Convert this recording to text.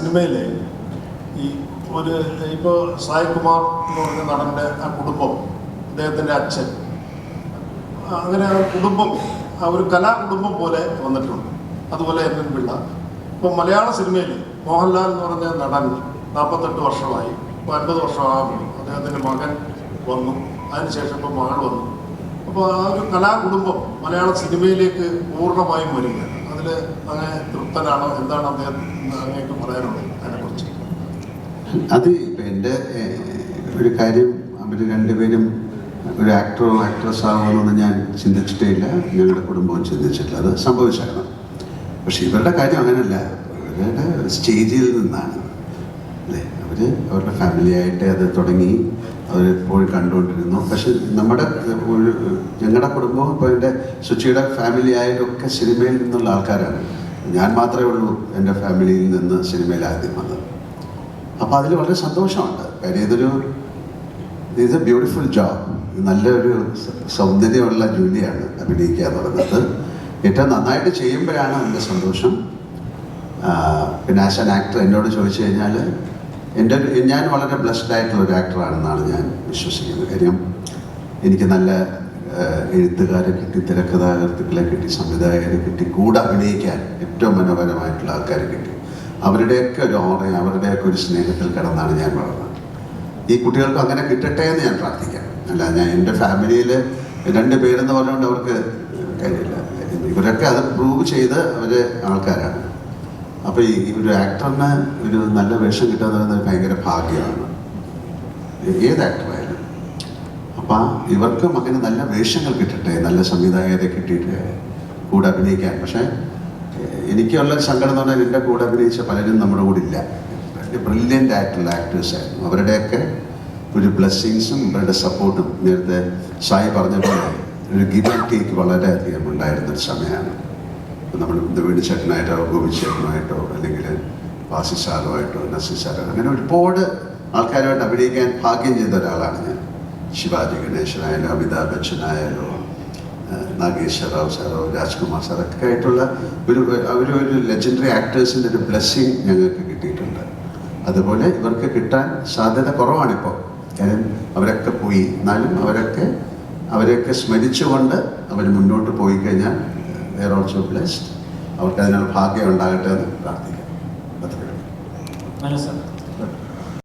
സിനിമയിൽ ഈ ഒരു ഇപ്പോൾ സായ് കുമാർ എന്ന് പറഞ്ഞ നടൻ്റെ ആ കുടുംബം, അദ്ദേഹത്തിൻ്റെ അച്ഛൻ, അങ്ങനെ ആ കുടുംബം ഒരു കലാകുടുംബം പോലെ വന്നിട്ടുണ്ട്. അതുപോലെ എൻ എൻ പിള്ള. ഇപ്പോൾ മലയാള സിനിമയിൽ മോഹൻലാൽ എന്ന് പറഞ്ഞ നടൻ 48 വർഷമായി, ഇപ്പോൾ 50 വർഷമാകുന്നു. അദ്ദേഹത്തിൻ്റെ മകൻ വന്നു, അതിനുശേഷം ഇപ്പോൾ മകൾ വന്നു. അപ്പോൾ ആ ഒരു കലാകുടുംബം മലയാള സിനിമയിലേക്ക് പൂർണ്ണമായും വരികയാണ്. അതിൽ അങ്ങനെ തൃപ്തനാണോ? എന്താണ് അദ്ദേഹം അങ്ങനെയൊക്കെ പറയാനുള്ളത് അതിനെക്കുറിച്ച്? അത് ഇപ്പം എൻ്റെ ഒരു കാര്യം, അവർ രണ്ടുപേരും ഒരു ആക്ടറോ ആക്ട്രസ് ആകുമെന്നൊന്നും ഞാൻ ചിന്തിച്ചിട്ടേ ഇല്ല, ഞങ്ങളുടെ കുടുംബവും ചിന്തിച്ചിട്ടില്ല. അത് സംഭവിച്ചാണ്. പക്ഷെ ഇവരുടെ കാര്യം അങ്ങനെയല്ല. അവരുടെ സ്റ്റേജിൽ നിന്നാണ് അല്ലേ, അവരുടെ ഫാമിലിയായിട്ട് അത് തുടങ്ങി, അവരെപ്പോഴും കണ്ടുകൊണ്ടിരുന്നു. പക്ഷെ ഞങ്ങളുടെ കുടുംബം ഇപ്പോൾ എൻ്റെ സുച്ചിയുടെ ഫാമിലി ആയാലൊക്കെ സിനിമയിൽ നിന്നുള്ള ആൾക്കാരാണ്. ഞാൻ മാത്രമേ ഉള്ളൂ എൻ്റെ ഫാമിലിയിൽ നിന്ന് സിനിമയിൽ ആദ്യം വന്നത്. അപ്പോൾ അതിൽ വളരെ സന്തോഷമുണ്ട്. കാര്യം ഇതൊരു ബ്യൂട്ടിഫുൾ ജോബ്, നല്ലൊരു സൗന്ദര്യമുള്ള ജോലിയാണ് അഭിനയിക്കുക എന്ന് പറയുന്നത്. ഏറ്റവും നന്നായിട്ട് ചെയ്യുമ്പോഴാണ് എൻ്റെ സന്തോഷം. പിന്നെ ആസ് ആൻ ആക്ടർ എന്നോട് ചോദിച്ചു കഴിഞ്ഞാൽ ഞാൻ വളരെ ബ്ലെസ്ഡ് ആയിട്ടുള്ള ഒരു ആക്ടറാണെന്നാണ് ഞാൻ വിശ്വസിക്കുന്നത്. കാര്യം എനിക്ക് നല്ല എഴുത്തുകാരെ കിട്ടി, തിരക്കഥാകൃത്തുക്കളെ കിട്ടി, സംവിധായകരെ കിട്ടി, കൂടെ അഭിനയിക്കാൻ ഏറ്റവും മനോഹരമായിട്ടുള്ള ആൾക്കാരെ കിട്ടി. അവരുടെയൊക്കെ ഒരു ഓർമ്മ, അവരുടെയൊക്കെ ഒരു സ്നേഹത്തിൽ കിടന്നാണ് ഞാൻ വളർന്നത്. ഈ കുട്ടികൾക്ക് അങ്ങനെ കിട്ടട്ടെ എന്ന് ഞാൻ പ്രാർത്ഥിക്കാം. അല്ല, ഞാൻ എൻ്റെ ഫാമിലിയിൽ 2 പേരെന്ന് പറഞ്ഞുകൊണ്ട് അവർക്ക് കാര്യമില്ല. ഇവരൊക്കെ അത് പ്രൂവ് ചെയ്ത് അവർ ആൾക്കാരാണ്. അപ്പോൾ ഈ ഒരു ആക്ടറിന് ഒരു നല്ല വേഷം കിട്ടുക എന്ന് പറയുന്നത് ഭയങ്കര ഭാഗ്യമാണ്, ഏത് ആക്ടറായാലും. അപ്പം ഇവർക്കും അങ്ങനെ നല്ല വേഷങ്ങൾ കിട്ടട്ടെ, നല്ല സംവിധായകരെ കിട്ടിയിട്ട് കൂടെ അഭിനയിക്കാൻ. പക്ഷേ എനിക്കുള്ള സങ്കടം എന്ന് പറഞ്ഞാൽ എൻ്റെ കൂടെ അഭിനയിച്ച പലരും നമ്മുടെ കൂടെ ഇല്ല. ബ്രില്യൻ്റ് ആയിട്ടുള്ള ആക്ടേഴ്സായിരുന്നു. അവരുടെയൊക്കെ ഒരു ബ്ലെസ്സിങ്സും ഇവരുടെ സപ്പോർട്ടും നേരത്തെ സായി പറഞ്ഞ പോലെ ഒരു ഗിവ് ആൻഡ് ടേക്ക് വളരെയധികം ഉണ്ടായിരുന്നൊരു സമയമാണ്. നമ്മൾ വേണു ചേട്ടനായിട്ടോ ഗോപി ചേട്ടനായിട്ടോ അല്ലെങ്കിൽ വാസി സാറുമായിട്ടോ നസീർ സാറോ അങ്ങനെ ഒരുപാട് ആൾക്കാരുമായിട്ട് അഭിനയിക്കാൻ ഭാഗ്യം ചെയ്ത ഒരാളാണ് ഞാൻ. ശിവാജി ഗണേശനായാലോ, അമിതാഭ് ബച്ചനായാലോ, നാഗേശ്വര റാവു സാറോ, രാജ്കുമാർ സാറൊക്കെ ആയിട്ടുള്ള ഒരു ലെജൻഡറി ആക്ടേഴ്സിൻ്റെ ഒരു ബ്ലെസ്സിങ് ഞങ്ങൾക്ക് കിട്ടിയിട്ടുണ്ട്. അതുപോലെ ഇവർക്ക് കിട്ടാൻ സാധ്യത കുറവാണിപ്പോൾ. കാര്യം അവരൊക്കെ പോയി, എന്നാലും അവരെയൊക്കെ സ്മരിച്ചുകൊണ്ട് അവർ മുന്നോട്ട് പോയി കഴിഞ്ഞാൽ they are also blessed. അവർക്ക് അതിനുള്ള ഭാഗ്യം ഉണ്ടാകട്ടെ എന്ന് പ്രാർത്ഥിക്കാം. നല്ല സാർ.